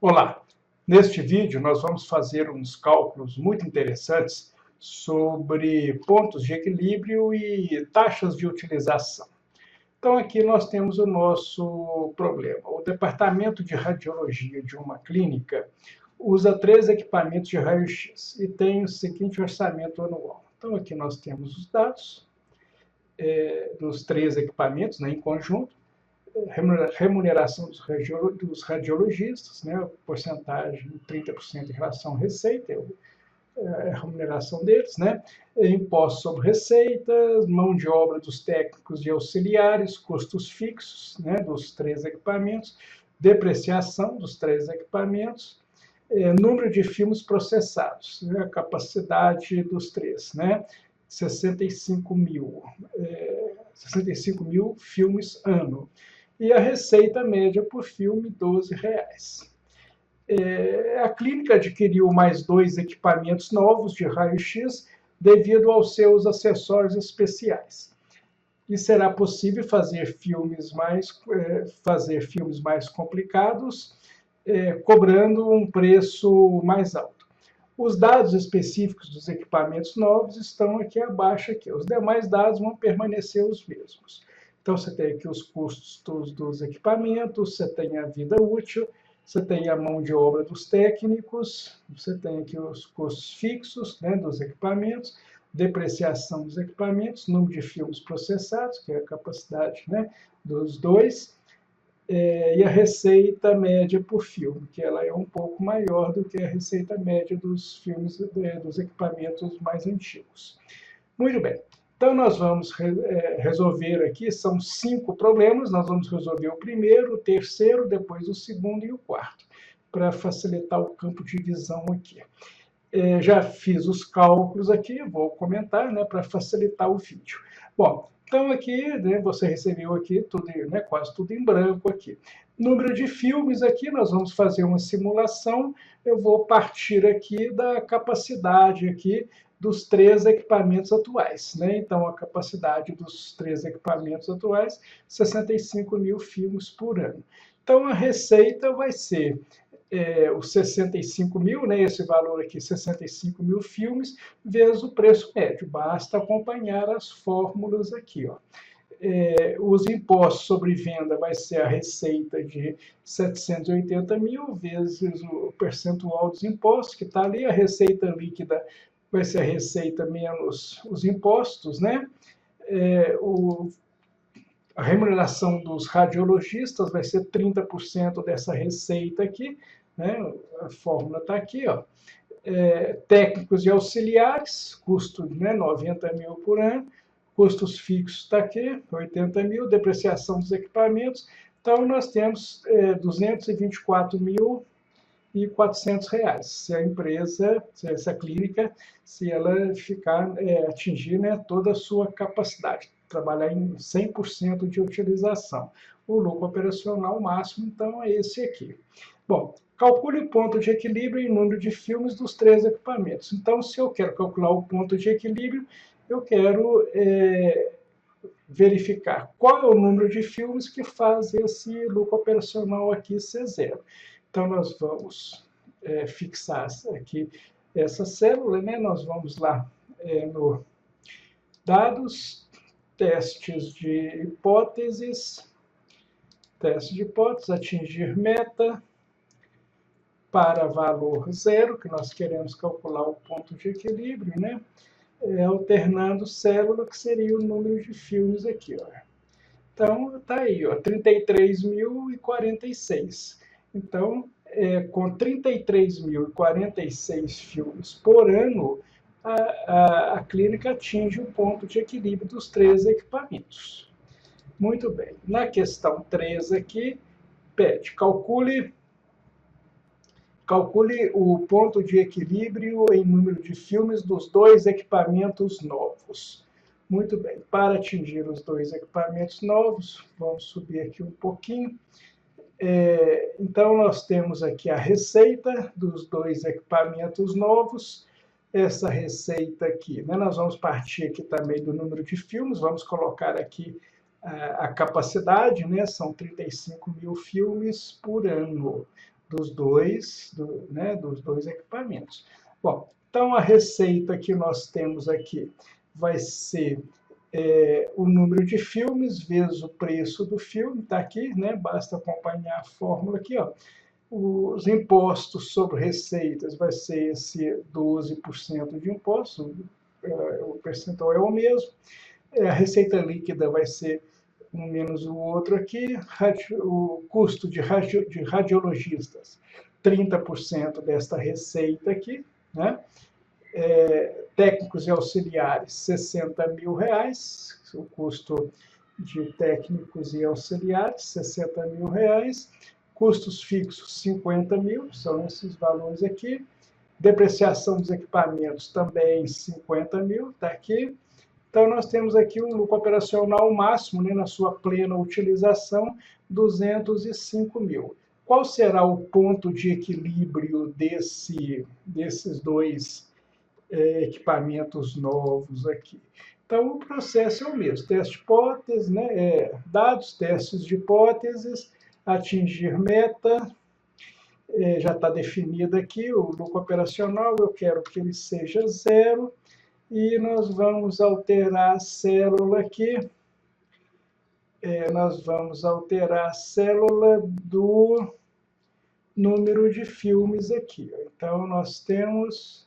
Olá! Neste vídeo nós vamos fazer uns cálculos muito interessantes sobre pontos de equilíbrio e taxas de utilização. Então aqui nós temos o nosso problema. O departamento de radiologia de uma clínica usa 3 equipamentos de raio-x e tem o seguinte orçamento anual. Então aqui nós temos os dados dos 3 equipamentos, né, em conjunto, remuneração dos radiologistas, né, porcentagem 30% em relação à receita, é a remuneração deles, né, impostos sobre receitas, mão de obra dos técnicos e auxiliares, custos fixos, né, dos 3 equipamentos, depreciação dos 3 equipamentos, número de filmes processados, né, a capacidade dos 3, né, 65 mil filmes ano. E a receita média por filme, R$12. A clínica adquiriu mais 2 equipamentos novos de raio-x devido aos seus acessórios especiais. E será possível fazer filmes mais complicados, cobrando um preço mais alto. Os dados específicos dos equipamentos novos estão aqui abaixo. Os demais dados vão permanecer os mesmos. Então, você tem aqui os custos dos equipamentos, você tem a vida útil, você tem a mão de obra dos técnicos, você tem aqui os custos fixos, né, dos equipamentos, depreciação dos equipamentos, número de filmes processados, que é a capacidade, né, dos 2, e a receita média por filme, que ela é um pouco maior do que a receita média dos filmes, dos equipamentos mais antigos. Muito bem. Então, nós vamos resolver aqui, são 5 problemas, nós vamos resolver o primeiro, o terceiro, depois o segundo e o quarto, para facilitar o campo de visão aqui. Já fiz os cálculos aqui, vou comentar, né, para facilitar o vídeo. Bom, então aqui, né, você recebeu aqui tudo, né, quase tudo em branco aqui. Número de filmes aqui, nós vamos fazer uma simulação, eu vou partir aqui da capacidade aqui dos 3 equipamentos atuais, né? Então, a capacidade dos 3 equipamentos atuais, 65 mil filmes por ano. Então, a receita vai ser os 65 mil, né, esse valor aqui, 65 mil filmes, vezes o preço médio. Basta acompanhar as fórmulas aqui, ó. Os impostos sobre venda vai ser a receita de 780 mil vezes o percentual dos impostos, que está ali, a receita líquida vai ser a receita menos os impostos, né? A remuneração dos radiologistas vai ser 30% dessa receita aqui, né? A fórmula está aqui, ó. Técnicos e auxiliares, custo, né, 90 mil por ano, custos fixos está aqui, 80 mil, depreciação dos equipamentos. Então, nós temos R$224.400, se a empresa, se essa clínica, se ela atingir, né, toda a sua capacidade, trabalhar em 100% de utilização. O lucro operacional máximo, então, é esse aqui. Bom, calcule o ponto de equilíbrio em número de filmes dos 3 equipamentos. Então, se eu quero calcular o ponto de equilíbrio, eu quero verificar qual é o número de filmes que faz esse lucro operacional aqui ser zero. Então, nós vamos fixar aqui essa célula, né? Nós vamos lá no dados, testes de hipóteses, atingir meta, para valor zero, que nós queremos calcular o ponto de equilíbrio, né? Alternando célula, que seria o número de filmes aqui, ó. Então, está aí, ó, 33.046. Então, com 33.046 filmes por ano, a clínica atinge o ponto de equilíbrio dos 3 equipamentos. Muito bem. Na questão 3 aqui, pede, calcule o ponto de equilíbrio em número de filmes dos 2 equipamentos novos. Muito bem, para atingir os 2 equipamentos novos, vamos subir aqui um pouquinho. Então, nós temos aqui a receita dos 2 equipamentos novos. Essa receita aqui, né? Nós vamos partir aqui também do número de filmes, vamos colocar aqui a capacidade, né? São 35 mil filmes por ano. dos dois, dos dois equipamentos. Bom, então a receita que nós temos aqui vai ser o número de filmes vezes o preço do filme, está aqui, né? Basta acompanhar a fórmula aqui, ó. Os impostos sobre receitas vai ser esse 12% de imposto, o percentual é o mesmo. A receita líquida vai ser um menos o outro aqui, o custo de radiologistas, 30% desta receita aqui, né? Técnicos e auxiliares, R$60 mil, o custo de técnicos e auxiliares, R$60 mil. Custos fixos, 50 mil, são esses valores aqui. Depreciação dos equipamentos, também 50 mil, está aqui. Então, nós temos aqui um lucro operacional máximo, né, na sua plena utilização, 205 mil. Qual será o ponto de equilíbrio desses dois equipamentos novos aqui? Então, o processo é o mesmo. Teste de hipóteses, né, dados, testes de hipóteses, atingir meta, já está definido aqui o lucro operacional, eu quero que ele seja 0, e nós vamos alterar a célula aqui, nós vamos alterar a célula do número de filmes aqui. Então, nós temos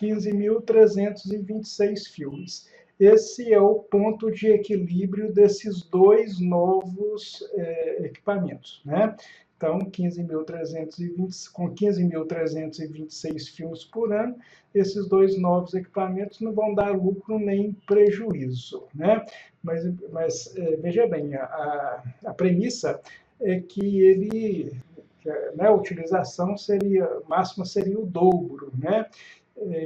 15.326 filmes. Esse é o ponto de equilíbrio desses dois novos equipamentos, né? Então, com 15.326 filmes por ano, esses dois novos equipamentos não vão dar lucro nem prejuízo, né? Mas veja bem, a premissa é que a utilização máxima seria o dobro, né?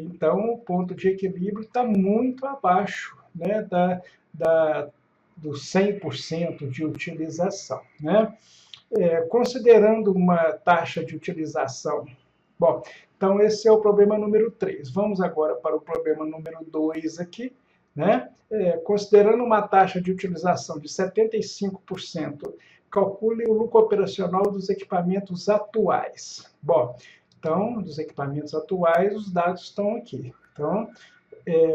Então, o ponto de equilíbrio está muito abaixo, né, dos 100% de utilização, né? Considerando uma taxa de utilização. Bom, então esse é o problema número 3. Vamos agora para o problema número 2 aqui, né? Considerando uma taxa de utilização de 75%, calcule o lucro operacional dos equipamentos atuais. Bom, então, dos equipamentos atuais, os dados estão aqui. Então,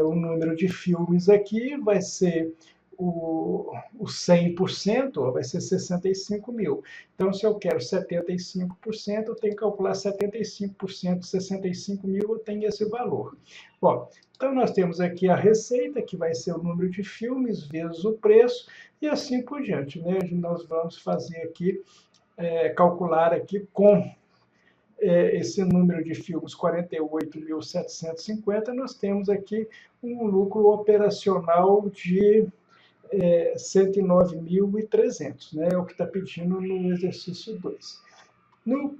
o número de filmes aqui vai ser o 100%, vai ser 65 mil. Então, se eu quero 75%, eu tenho que calcular 75% de 65 mil, eu tenho esse valor. Bom, então nós temos aqui a receita, que vai ser o número de filmes vezes o preço, e assim por diante, né? Nós vamos fazer aqui, calcular aqui com esse número de filmes, 48.750, nós temos aqui um lucro operacional de 109.300, né? É o que está pedindo no exercício 2. No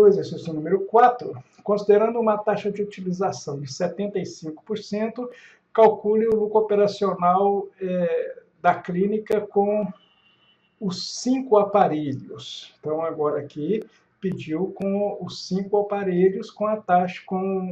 exercício número 4, considerando uma taxa de utilização de 75%, calcule o lucro operacional da clínica com os 5 aparelhos. Então, agora aqui, pediu com os 5 aparelhos com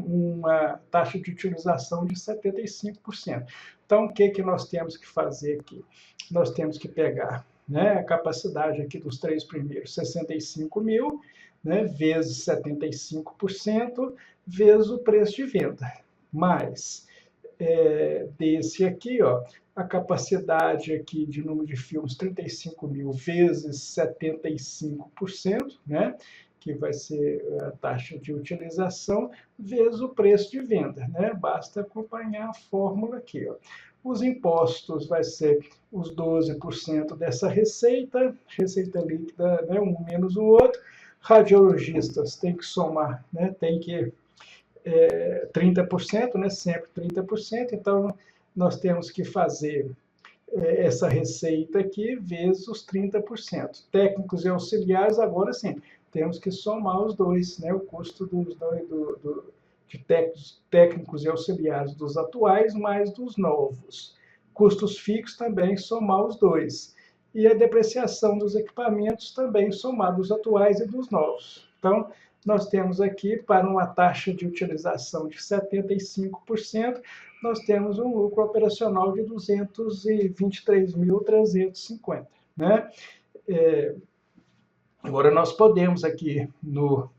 uma taxa de utilização de 75%. Então, o que nós temos que fazer aqui? Nós temos que pegar, né, a capacidade aqui dos 3 primeiros, 65 mil, né, vezes 75%, vezes o preço de venda, mais desse aqui, ó, a capacidade aqui de número de filmes, 35 mil vezes 75%, né? Que vai ser a taxa de utilização, vezes o preço de venda, né? Basta acompanhar a fórmula aqui, ó. Os impostos vai ser os 12% dessa receita líquida, né? Um menos o outro. Radiologistas tem que somar, né? Tem que 30%, né? Sempre 30%, então nós temos que fazer essa receita aqui vezes os 30%. Técnicos e auxiliares, agora sim, temos que somar os dois, né? O custo de técnicos e auxiliares dos atuais mais dos novos. Custos fixos também somar os dois. E a depreciação dos equipamentos também somar dos atuais e dos novos. Então, nós temos aqui, para uma taxa de utilização de 75%, nós temos um lucro operacional de 223.350, né? Agora, nós podemos aqui no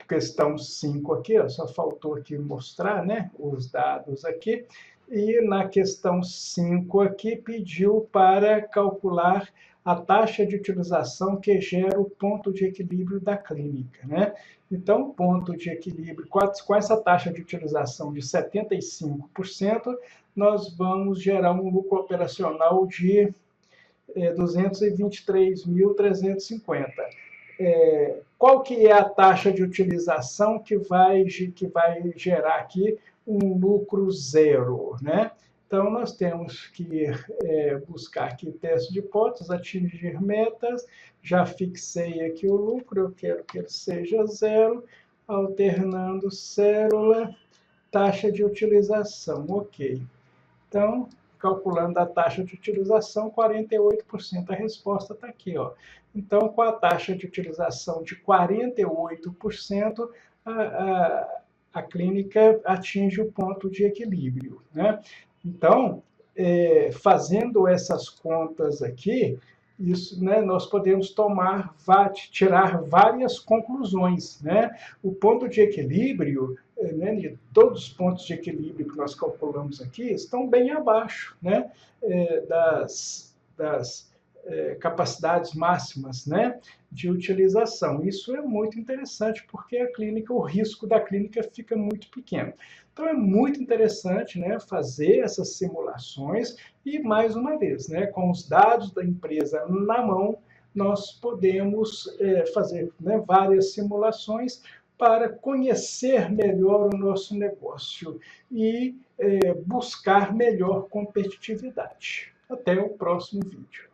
questão 5 aqui, ó, só faltou aqui mostrar, né, os dados aqui, e na questão 5 aqui pediu para calcular a taxa de utilização que gera o ponto de equilíbrio da clínica, né? Então, ponto de equilíbrio, com essa taxa de utilização de 75%, nós vamos gerar um lucro operacional de 223.350. Qual que é a taxa de utilização que vai gerar aqui um lucro zero, né? Então, nós temos que buscar aqui teste de hipóteses, atingir metas, já fixei aqui o lucro, eu quero que ele seja zero, alternando célula, taxa de utilização, ok. Então, calculando a taxa de utilização, 48%. A resposta está aqui, ó. Então, com a taxa de utilização de 48%, a clínica atinge o ponto de equilíbrio, né? Então, fazendo essas contas aqui, isso, né, nós podemos tirar várias conclusões, né? O ponto de equilíbrio, né, de todos os pontos de equilíbrio que nós calculamos aqui estão bem abaixo, né, das capacidades máximas, né, de utilização. Isso é muito interessante porque o risco da clínica fica muito pequeno. Então é muito interessante, né, fazer essas simulações e, mais uma vez, né, com os dados da empresa na mão, nós podemos fazer, né, várias simulações para conhecer melhor o nosso negócio e buscar melhor competitividade. Até o próximo vídeo.